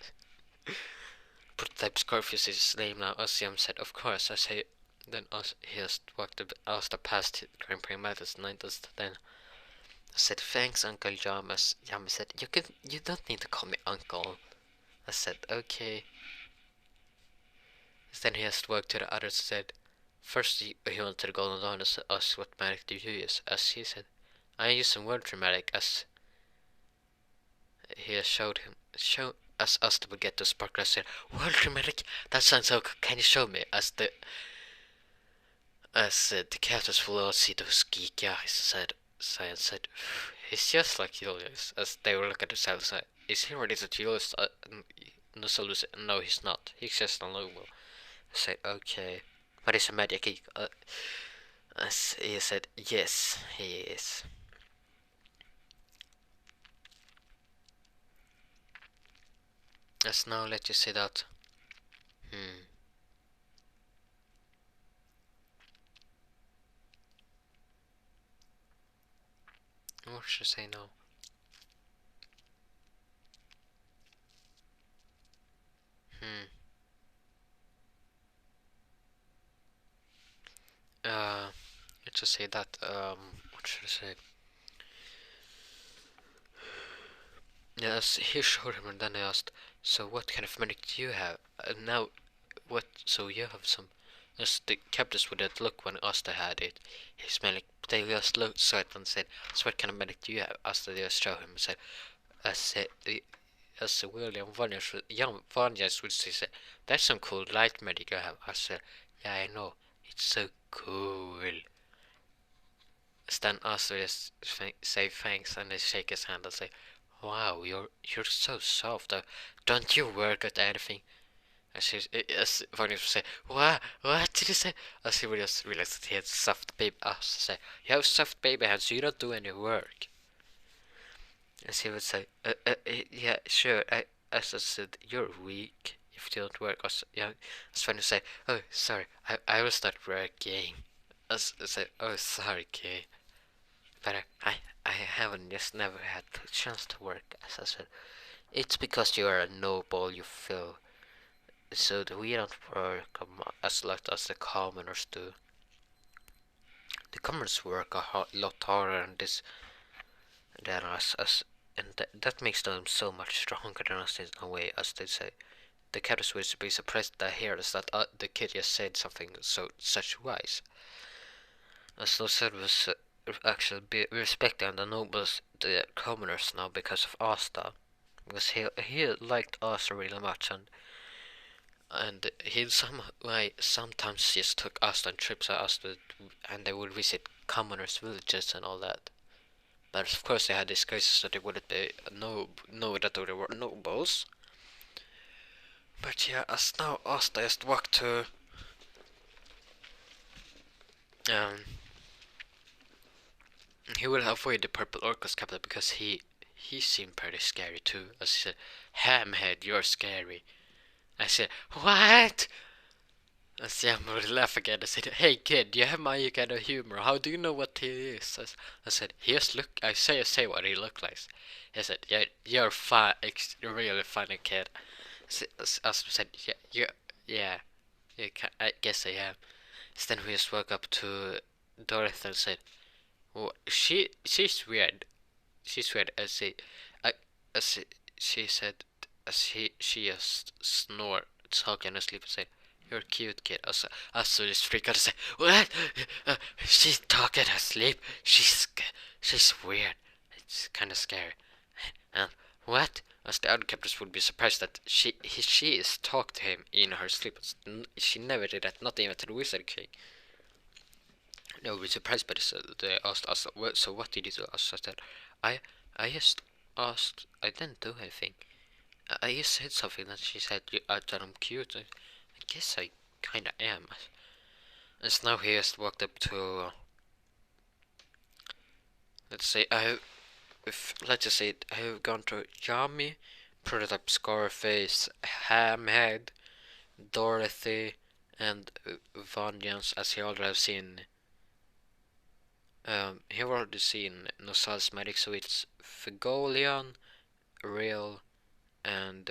Prototype Scarface is his name now. Ossium said, of course. I say, then he just walked Asta past Grand Prix Matters 9th. Then I said, thanks, Uncle Jamas. Yami said, you don't need to call me Uncle. I said, okay. Then he just walked to the others and said, first he went to the Golden Dawn and asked what magic do you use? As he said, I use some word magic. As he showed us to get the sparkler. I said, word magic? That sounds so cool. Can you show me? The captains will all see those geeky eyes, Science said, he's just like Julius. As they were looking at themselves, said, is he ready to Julius? No, he's not. He's just a noble. I said, okay. But he's a magic geek. As he said, yes, he is. Let's now let you see that. What should I say now? Let's just say that, what should I say? Yes, he showed him and then I asked, so what kind of medic do you have? Now, what, so you have some, as the captors would have looked when Asta had it. His medic, they just looked, saw it and said, so what kind of medic do you have? Asta just showed him and said, as William Vanjas would say, that's some cool light medic you have. I said, yeah, I know, it's so cool. Stan Asta just say thanks and they shake his hand and say, wow, you're so soft. Don't you work at anything? As Vanjas would say, what did you say? As he would just realize that he had soft baby. Asta say, you have soft baby hands, so you don't do any work. As he would say, yeah, sure. As I said, you're weak if you don't work. Yeah, as Fanny say, oh, sorry, I will start working. As I said, oh, sorry, kid. But I haven't just never had the chance to work. As I said, it's because you are a noble, you feel. So that we don't work as lot as the commoners do. The commoners work a lot harder than us, and that makes them so much stronger than us in a way, as they say. The captors would be surprised to hear us that the kid just said something such wise. As those said was actually be respecting the nobles, the commoners now because of Asta, because he liked Asta really much, and he sometimes just took Asta on trips to Asta, and they would visit commoners' villages and all that. But of course they had disguises so they wouldn't be know that they were nobles. But yeah, as now Asta just walked to he will avoid the purple Orcus capital because he seemed pretty scary too. As he said, Hamhead, you're scary. I said, what? As Yam would laugh again. I said, hey kid, do you have my kind of humor? How do you know what he is? I said, I say what he looks like. He said, yeah, you're really funny kid. As I said, yeah, I guess I am. So then we just woke up to Dorothy and said, Well, she's weird. She's weird. I, as she said, as she just snore, talking in her sleep and say, "You're a cute kid." I saw this freak out and say, "What? She's talking in her sleep. She's weird. It's kind of scary." And what? As the other captors would be surprised that she is talked to him in her sleep. She never did that. Not even to the Wizard King. No, we're surprised by this. They asked us, so what did you do? I said, I, I just asked, I didn't do anything. I just said something and she said that I'm cute. I guess I kinda am. And so now he just walked up to, let's say, let's just say, I have gone to Yami, Prototype Scarface, Hamhead, Dorothy, and Vengeance, as he already have seen. Here are the scene Nosal's magic, so it's Figolian, Real, and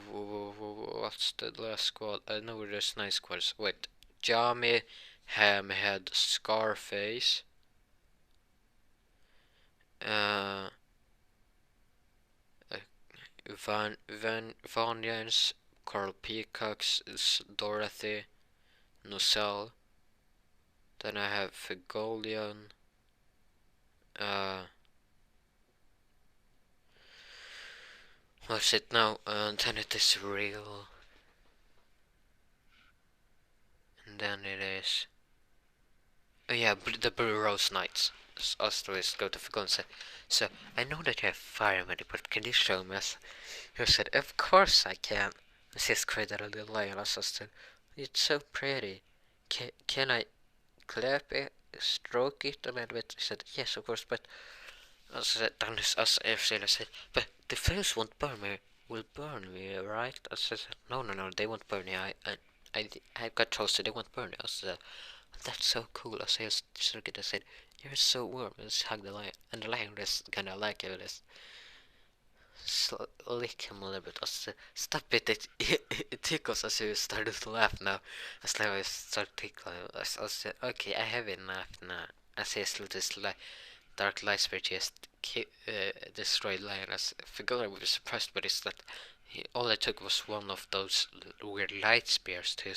what's the last squad? I know there's 9 squads. Wait, Jami, Hamhead, Scarface, uh, Vanyans, Carl Peacocks, Dorothy, Nosal. Then I have Figolian, uh, what's it now? Then it is Real, and then it is. Oh yeah, the Blue Rose Knights. Asta is go to Figolian and say, "So, I know that you have fire magic, but can you show me?" He said, "Of course I can." And she created a little lion. I said, "It's so pretty. Can I clap it, stroke it a little bit?" He said, "Yes, of course, but..." I said, then I said, "But the flames won't burn me, will burn me, right?" I said, "No, no, no, they won't burn you. I got toasted, they won't burn you." I said, "That's so cool." I said, I said, "You're so warm." I just hugged the lion, and the lion was kinda like it. Lick him a little bit. I said, "Stop it, it tickles." As he started to laugh now. As I started tickling, I said, "Okay, I have enough now." As he slowly this dark light spirit just destroyed Lioness. I forgot I was surprised by this, that all it took was one of those weird light spears to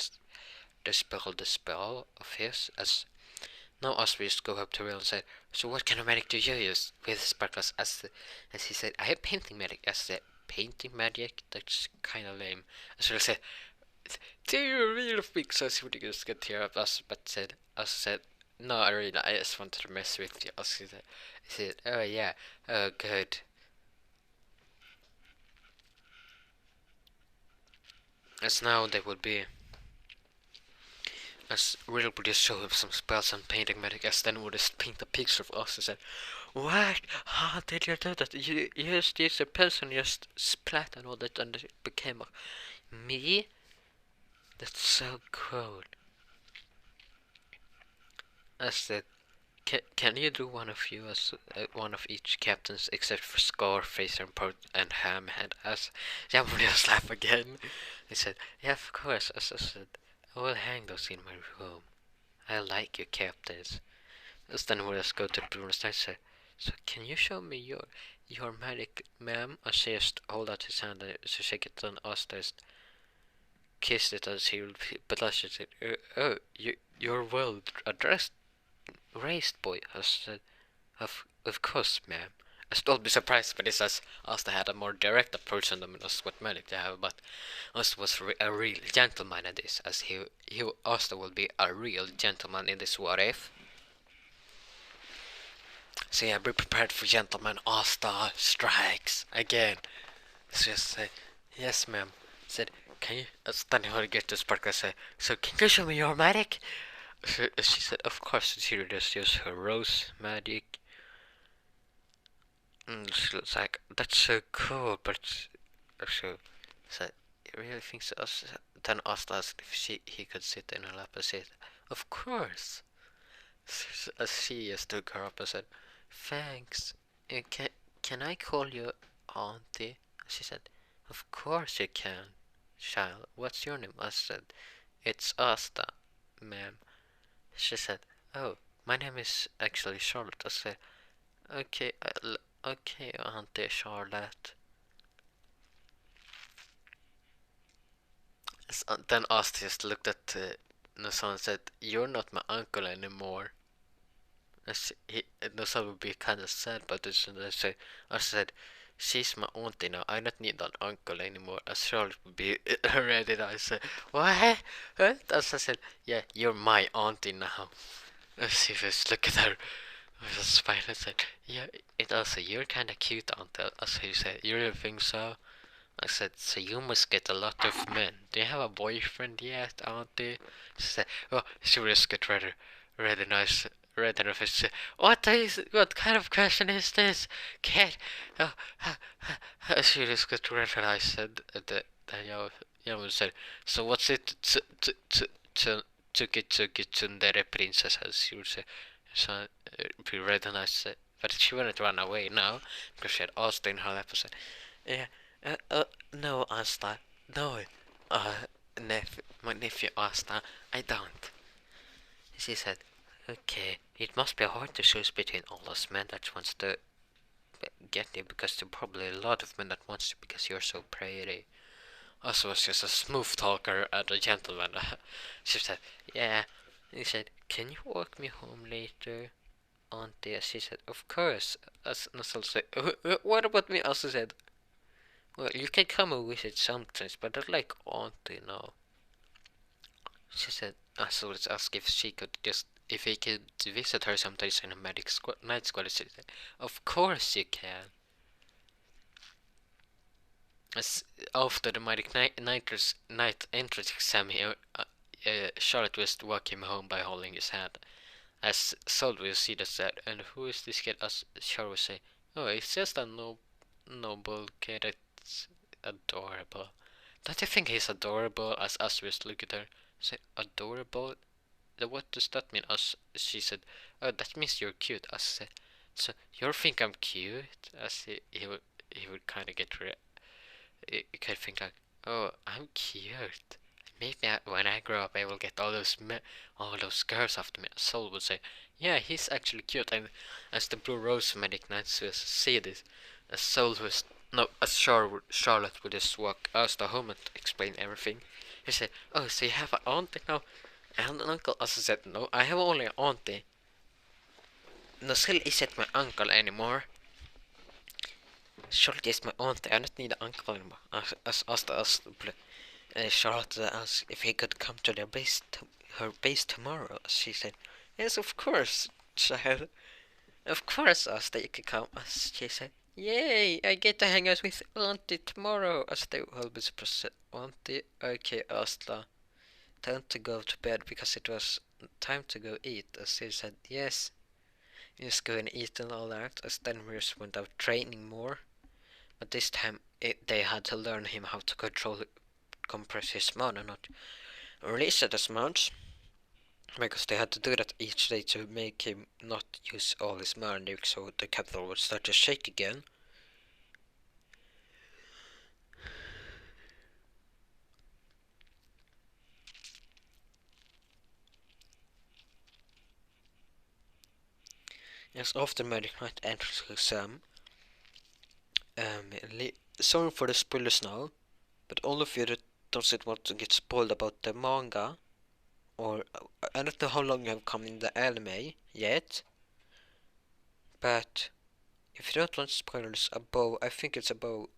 dispel the spell of his. As now us we just go up to Real and say, "So what kind of magic do you use with sparklers?" As he said, "I have painting magic." As I said, "Painting magic? That's kind of lame." As I said, "Do you really think so?" She would just get tear up us, but said, "No, I really, I just wanted to mess with you." I said, "Oh yeah, oh good." As now they would be, as Riddle would just show him some spells and painting magic, as then would just paint a picture of us and said, "What? How did you do that? You just used a pencil and just splat and all that, and it became me? That's so cool." I said, can you do one of you as one of each captains except for Scarface and Hamhead?" As Jamboree just laughed again. He said, "Yeah, of course." As I said, "I will hang those in my room. I like you captains." As then we'll just go to Bruno's and say, "So can you show me your magic, ma'am?" As she just hold out his hand and so shake it and Asta just kissed it as he blushed it. "Oh, you're well addressed, raised boy." I said, Of course, ma'am." I don't be surprised by this, as Asta had a more direct approach on them as what magic they have, but Asta was a real gentleman in this, as Asta will be a real gentleman in this What If. So yeah, be prepared for gentleman Asta strikes again. So just say, "Yes, ma'am." Said, "Can you..." Then how to get to Sparkle say, "So can you show me your magic?" She said, "Of course." She just used her rose magic. And she was like, "That's so cool," but so, so you really think so? Then Asta asked if he could sit in her lap and said, "Of course." As she just took her up and said, "Thanks. Can I call you auntie?" She said, "Of course you can, child. What's your name?" I said, "It's Asta, ma'am." She said, "Oh, my name is actually Charlotte." I said, "Okay, okay, Auntie Charlotte." Then Asta just looked at Nusan and said, "You're not my uncle anymore." Nusan would be kind of sad, but I said, "She's my auntie now. I don't need an uncle anymore." As Charlotte would be ready. I said, "What?" As I said, "Yeah, you're my auntie now." She just looked at her with a smile and said, "Yeah, it also you're kind of cute, auntie." As he said, "You really think so?" I said, "So you must get a lot of men. Do you have a boyfriend yet, auntie?" She said, "Oh, she just got rather nice, rather nice." She said, what kind of question is this? Kid, oh, she just got rather nice. And the said, "So what's it to tsundere princesses?" She would say, so be rather nice. But she wouldn't run away now because she had Asta in her lap. I said, "Yeah, no, Asta, no, my nephew Asta, I don't." She said, "Okay, it must be hard to choose between all those men that wants to get you because there are probably a lot of men that wants you because you're so pretty." Asta was just a smooth talker and a gentleman. She said, "Yeah." He said, "Can you walk me home later, Auntie?" She said, "Of course." As Nussel said, "What about me?" Asta said, "Well, you can come and visit sometimes, but I'd like Auntie now." She said, "So let's ask if she could just, if he could visit her sometimes in a night squad." She said, "Of course you can." As after the Magic night entrance exam, Charlotte was to walk him home by holding his hand. As Sol will see that said, "And who is this kid?" As Charlotte will say, "Oh, it's just a noble kid. It's adorable." "Don't you think he's adorable?" As Asterisk looked at her. Say, "Adorable? What does that mean?" As she said, "Oh, that means you're cute." As said, "So you think I'm cute?" As he would kind of he could think like, "Oh, I'm cute. Maybe when I grow up, I will get all those girls after me." Soul would say, "Yeah, he's actually cute." And as the Blue Rose Medic Knights will see this, as Soul was no, as Charlotte would just walk us the home and explain everything. He said, "Oh, so you have an auntie now and an uncle?" As I said, "No, I have only an auntie. Nosil isn't my uncle anymore. Charlotte is my auntie. I don't need an uncle anymore." As Asta asked Charlotte asked if he could come to her base tomorrow. She said, "Yes, of course, child. Of course, Asta, you could come." As she said, "Yay! I get to hang out with Auntie tomorrow." As they always said, "Auntie, okay, Asta, time to go to bed because it was time to go eat." As she said, "Yes, just go and eat and all that." As then we just went out training more, but this time they had to learn him how to compress his mouth and not release it as much, because they had to do that each day to make him not use all his mana, so the capital would start to shake again. Yes, after Magic Knight enters the exam, sorry for the spoilers now, but all of you that doesn't want to get spoiled about the manga, or I don't know how long you have come in the anime yet, but if you don't want spoilers above, I think it's above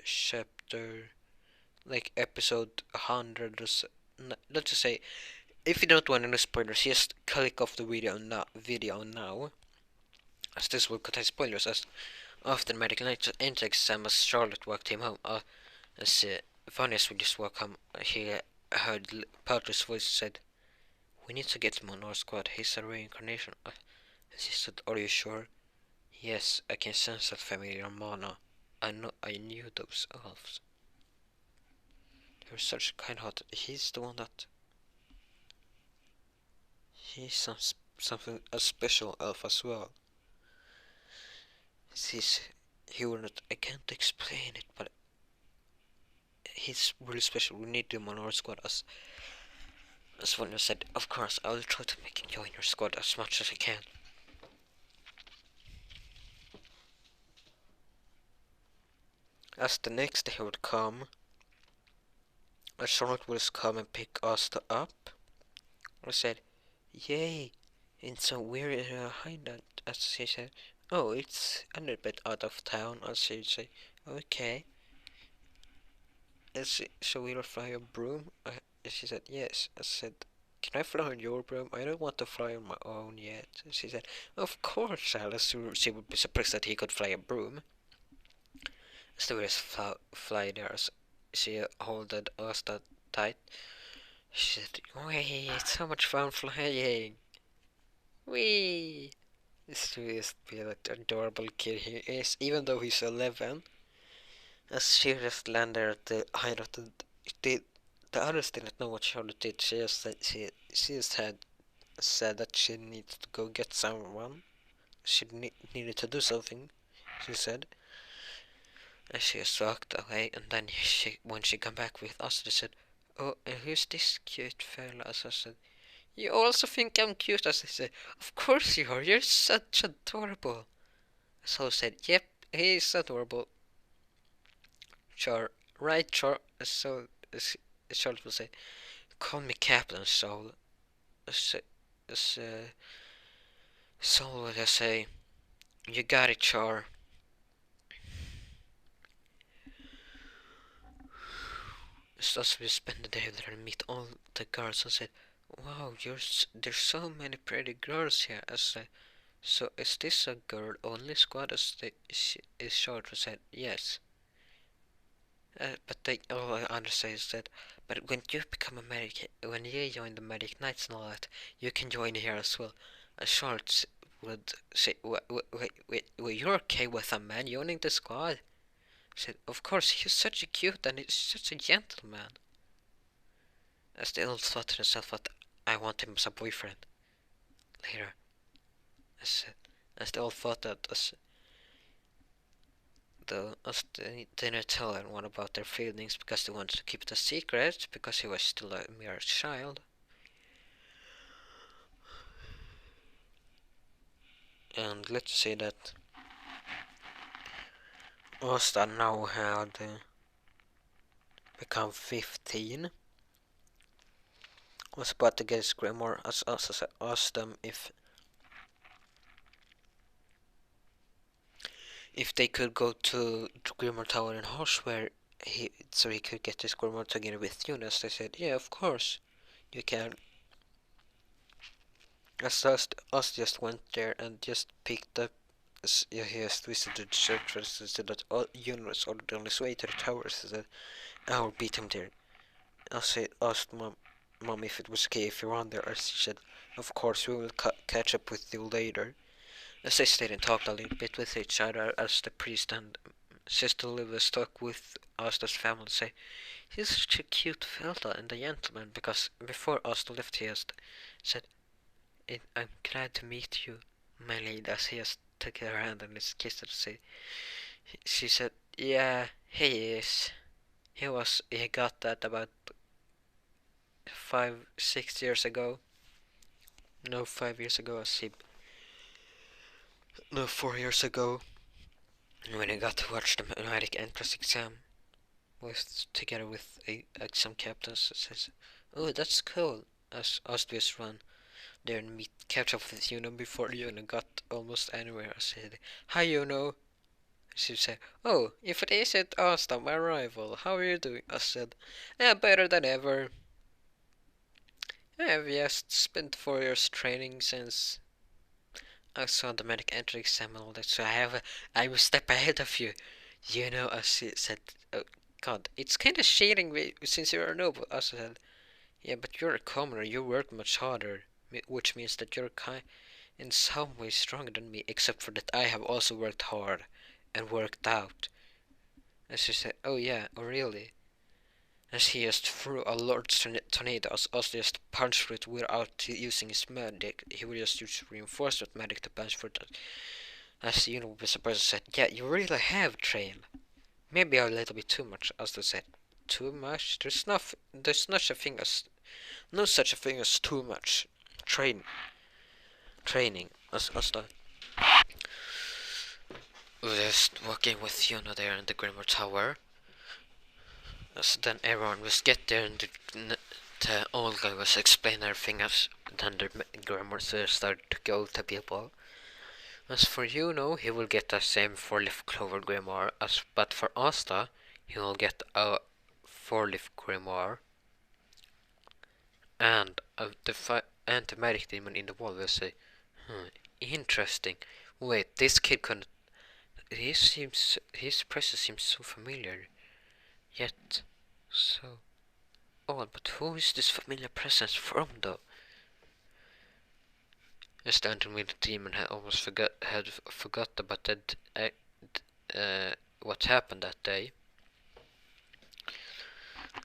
chapter, like episode 100 or so, let's just say, if you don't want any spoilers, just click off the video now, as this will contain spoilers. As after Medical Knight enters exam, as Charlotte walked him home, as Vanias would just walk home, he heard Patrick's voice said, "We need to get him on our squad. He's a reincarnation." As he said, "Are you sure?" "Yes, I can sense that familiar mana. I knew those elves. They're such kind heart. He's the one that. He's something a special elf as well. He's he will not. I can't explain it, but he's really special. We need him on our squad." As Swanner said, "Of course, I will try to make you join your squad as much as I can." As the next day would come, a Charlotte would come and pick Asta up. I said, "Yay!" In some weird hideout, as she said, "Oh, it's a little bit out of town," as she would say, "Okay." So we'll fly a broom? She said, "Yes." I said, "Can I fly on your broom? I don't want to fly on my own yet." She said, "Of course, Alice." She would be surprised that he could fly a broom. So we just fly there. So she holded us that tight. She said, "Wee, it's so much fun flying. Wee." This just be that adorable kid he is, even though he's 11. As she just landed at the hideout, the, the others didn't know what Charlotte did. She just said she just had said that she needed to go get someone. She needed to do something. She said, and she just walked away. And then when she came back with us, they said, "Oh, and who's this cute fella?" So I said, "You also think I'm cute?" As they said, "Of course you are. You're such adorable." So I said, "Yep, he's adorable." Sure, right, sure. So Charlotte will say, "Call me Captain Soul." So, Soul will just say, "You got it, Char." So we spend the day there and meet all the girls and said, "Wow, there's so many pretty girls here." I said, "So is this a girl only squad?" Is short and said, "Yes." But they all understand is that, but when you become a medic, when you join the medic knights and all that, you can join here as well. Shorts would say, wait, you're okay with a man joining the squad?" I said, "Of course, he's such a cute and he's such a gentleman." As the old thought to himself that I want him as a boyfriend later. As, as the old thought that as they didn't tell anyone about their feelings because they wanted to keep it a secret because he was still a mere child. And let's say that Asta now had become 15. Was about to get his grandmother as Asta asked them if they could go to Grimmer Tower in Horse where he could get his grandmother together with Jonas. They said, "Yeah, of course you can." As us just went there and just picked up. Yeah, he has visited the church and said that Jonas ordered on his way to the tower. So that I will beat him there. I asked mom if it was okay if you run there. She said, "Of course, we will catch up with you later." As they stayed and talked a little bit with each other, as the priest and sister was stuck with Asta's family, say, "He's such a cute fella and a gentleman." Because before Asta left, he just said, "I'm glad to meet you, my lady," as he just took her hand and just kissed her. She said, "Yeah, he is. He got that about 5, 6 years ago. No, 5 years ago, no, 4 years ago, when I got to watch the medic entrance exam together with some captains." Says, "Oh, that's cool." As Ostvius run there and catch up with Juno before Juno got almost anywhere. I said, "Hi, Juno." She said, "Oh, if it isn't Asta, my rival, how are you doing?" I said, "Better than ever. I've just spent 4 years training since I saw the medic entry exam and all that, so I'm a step ahead of you." You know, as she said, "Oh, God, it's kind of cheating since you're a noble." I said, "Yeah, but you're a commoner, you work much harder, which means that you're in some way stronger than me, except for that I have also worked hard and worked out." And she said, "Oh yeah, oh really?" And she just threw a large tornado as us just punched it without using his magic. He would just use reinforcement magic to punch for that. As you know, the surprised said, "Yeah, you really have trained. Maybe a little bit too much," as they said. "Too much? There's not such a thing as No such a thing as too much training. As Asta was just walking with Fiona there in the Grimmer Tower. As then everyone was get there and the old guy was explaining everything as then the Grimmer started to go to people. As for he will get the same 4-leaf clover grimoire as, but for Asta, he will get a 4-leaf grimoire and the magic demon in the wall will say, interesting. Wait, this kid couldn't. His presence seems so familiar, yet so odd. But who is this familiar presence from, though? Standing with the demon had almost forgot about that. What happened that day,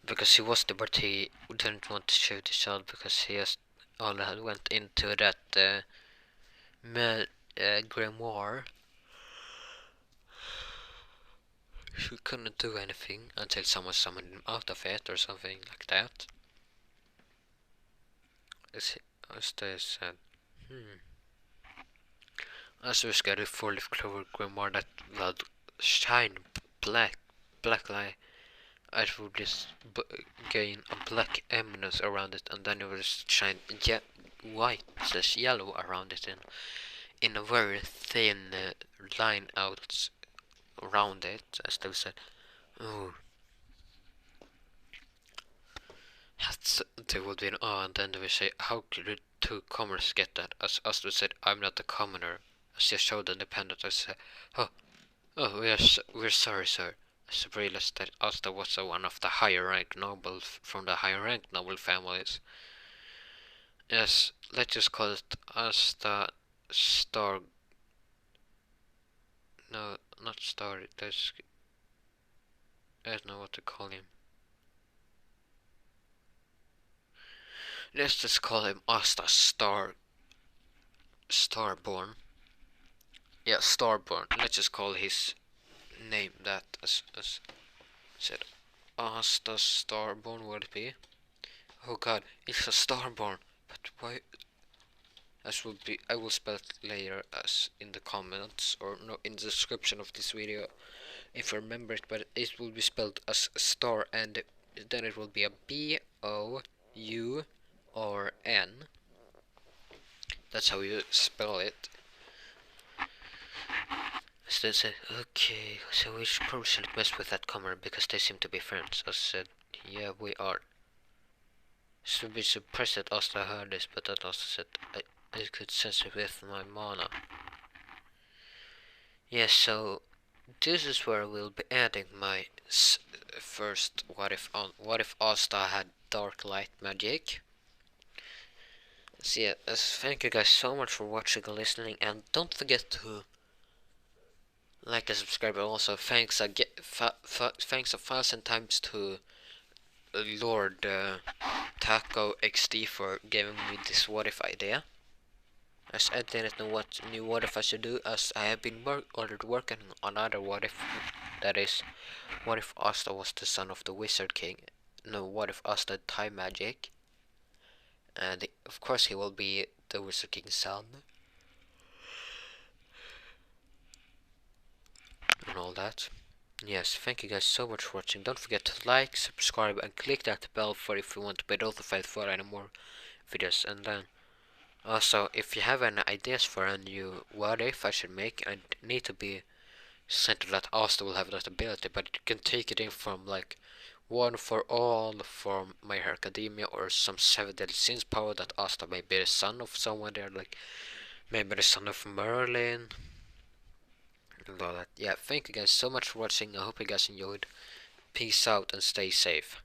because he was there, but he didn't want to show the child because he just all had went into that grimoire. He couldn't do anything until someone summoned him out of it or something like that. As they said, as we got a 4-leaf clover grimoire that will shine black light. It will just gain a black eminence around it, and then it will just shine white slash yellow around it in a very thin line out around it, as they said. Oh, they would be in awe, and then they would say, how could the two commoners get that? As Asta said, I'm not a commoner. As she showed independent, I said, oh, we're sorry, sir. As I realized that Asta was one of the higher rank nobles from the higher rank noble families. Yes, let's just call it Asta Star. No, not Star. I don't know what to call him. Let's just call him Asta Starborn. Yeah, Starborn. Let's just call his name that as said. Asta Starborn would it be? Oh god, it's a Starborn. But why? As will be, I will spell it later as in the comments or no in the description of this video if I remember it. But it will be spelled as star, and then it will be a B-O-U-R-N. That's how you spell it. So they said, okay, so we should probably shouldn't mess with that commoner because they seem to be friends. I said, yeah, we are. Should be surprised that Asta heard this, but that also said, I could sense it with my mana. Yes, so this is where we'll be adding my first what if Asta had dark light magic. So yeah, thank you guys so much for watching and listening, and don't forget to like and subscribe. And also thanks a 1,000 times to Lord Taco XD for giving me this what if idea, as I didn't know what new what if I should do, as I have been already working on another what if, that is, what if Asta was the son of the Wizard King. No, what if Asta had time magic, and of course he will be the Wizard King's son and all that. Yes, thank you guys so much for watching. Don't forget to like, subscribe, and click that bell for if you want to be notified for any more videos. And then also, if you have any ideas for a new what if I should make, I need to be sent to that Asta will have that ability, but you can take it in from like One for All from My Hero Academia, or some 7 Deadly Sins power that Asta may be the son of someone there, like maybe the son of Merlin. And all that. Yeah, thank you guys so much for watching. I hope you guys enjoyed. Peace out and stay safe.